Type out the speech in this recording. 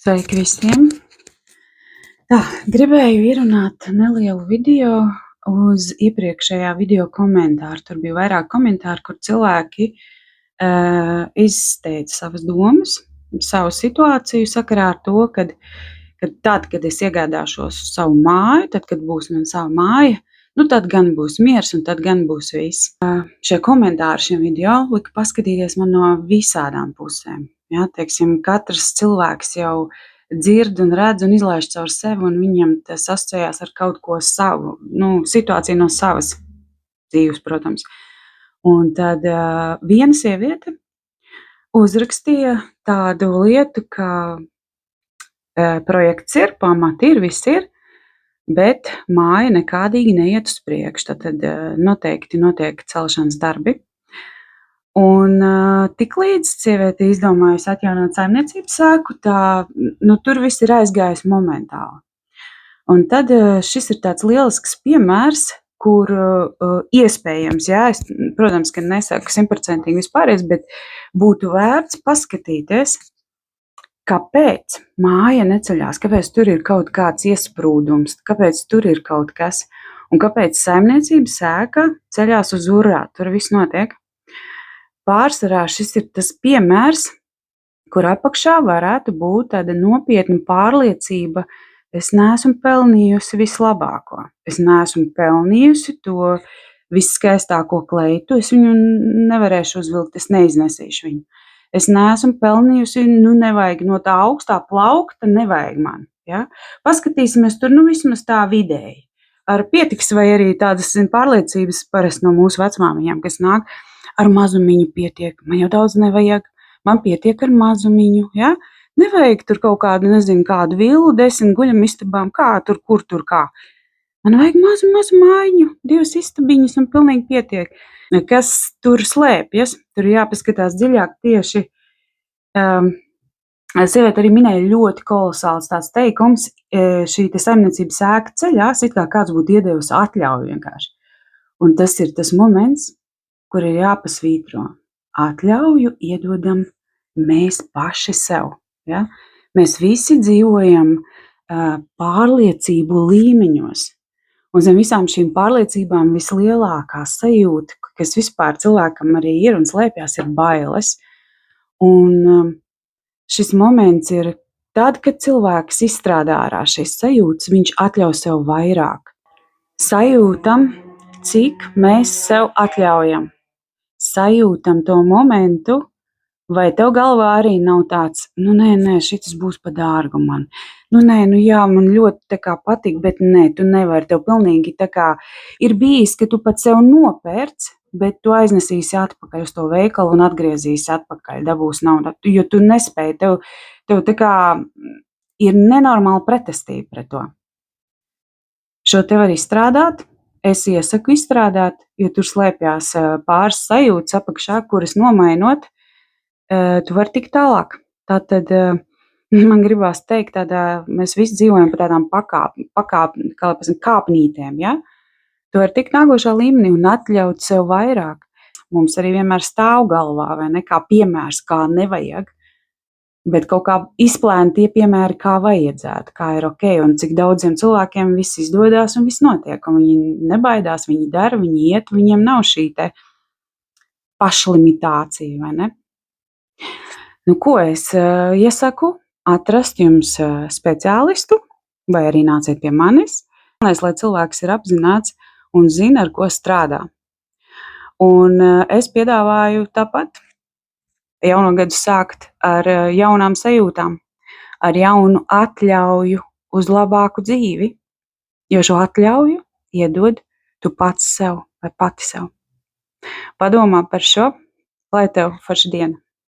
Sveiki visiem! Tā, gribēju ierunāt nelielu video uz iepriekšējā video komentāru. Tur bija vairāk komentāru, kur cilvēki izteica savas domas, savu situāciju sakarā ar to, kad es iegādāšos savu māju, tad, kad būs man sava māja, tad gan būs miers un tad gan būs viss. Šie komentāri šiem video lika paskatīties man no visādām pusēm. Ja, teiksim, katrs cilvēks jau dzird un redz un izlaiž caur sevi, un viņam tas asociējās ar kaut ko savu, situāciju no savas dzīves, protams. Un tad viena sieviete uzrakstīja tādu lietu, ka projekts ir, pamati ir, viss ir, bet māja nekādīgi neiet uz priekšu. Tad noteikti notiek celšanas darbi. Un tiklīdz sieviete izdomājusi atjaunot saimniecības sēku, tur viss ir aizgājis momentāli. Un tad šis ir tāds lielisks piemērs, kur iespējams, es, protams, ka nesaku 100% vispārējais, bet būtu vērts paskatīties, kāpēc māja neceļās, kāpēc tur ir kaut kāds iesprūdums, kāpēc tur ir kaut kas, un kāpēc saimniecības sēka ceļās uz urā, tur viss notiek. Pārsvarā šis ir tas piemērs, kur apakšā varētu būt tāda nopietna pārliecība. Es neesmu pelnījusi vislabāko. Es neesmu pelnījusi to visskaistāko kleitu. Es viņu nevarēšu uzvilkt, es neiznesīšu viņu. Es neesmu pelnījusi, nevajag no tā augstā plaukta, nevajag man. Ja? Paskatīsimies tur vismaz tā vidēji. Ar pietiks vai arī tādas pārliecības parasti no mūsu vecmāmiņām, kas nāk. Ar mazumiņu pietiek, man jau daudz nevajag, man pietiek ar mazumiņu, ja? Nevajag tur kaut kādu, kādu villu, 10 guļamistabām, kur tur kā. Man vajag mazu mājiņu, 2 istabiņas un pilnīgi pietiek. Kas tur slēpjas, tur jāpaskatās dziļāk tieši. Sieviete arī minēja ļoti kolosāls tāds teikums, šī te saimniecības sēka ceļās, it kā kāds būtu iedevusi atļauju vienkārši. Un tas ir tas moments, kur ir jāpasvītro. Atļauju iedodam mēs paši sev. Ja? Mēs visi dzīvojam pārliecību līmeņos. Un zem visām šīm pārliecībām vislielākā sajūta, kas vispār cilvēkam arī ir un slēpjas, ir bailes. Un šis moments ir tad, kad cilvēks izstrādā ārā šīs sajūtas, viņš atļauj sev vairāk. Sajūtam, cik mēs sev atļaujam. Sajūtam to momentu, vai tev galvā arī nav tāds, nē, šitas būs pa dārgu man. Man ļoti patīk, bet nē, tu nevari, tev pilnīgi ir bijis, ka tu pat sev nopērc, bet tu aiznesīsi atpakaļ uz to veikalu un atgriezīsi atpakaļ, dabūs naudu, jo tu nespēji, tev ir nenormāla pretestība pret to. Šo tev var izstrādāt. Es iesaku izstrādāt, jo tur slēpjās pāris sajūtas apakšā, kuras nomainot, tu vari tikt tālāk. Tātad man gribās teikt, mēs visi dzīvojam pa tādām kāpnītēm. Ja? Tu vari tikt nākošā līmenī un atļaut sev vairāk. Mums arī vienmēr stāv galvā, vai ne, kā piemērs, kā nevajag. Bet kaut kā izplēna tie piemēri, kā vajadzētu, kā ir ok, un cik daudziem cilvēkiem viss izdodas un viss notiek, un viņi nebaidās, viņi dara, viņi iet, viņiem nav šī te pašlimitācija, vai ne? Ko es iesaku? Atrast jums speciālistu, vai arī nāciet pie manis, lai cilvēks ir apzināts un zina, ar ko strādā. Un es piedāvāju tāpat jauno gadu sākt ar jaunām sajūtām, ar jaunu atļauju uz labāku dzīvi, jo šo atļauju iedod tu pats sev vai pati sev. Padomā par šo, lai tev forša diena!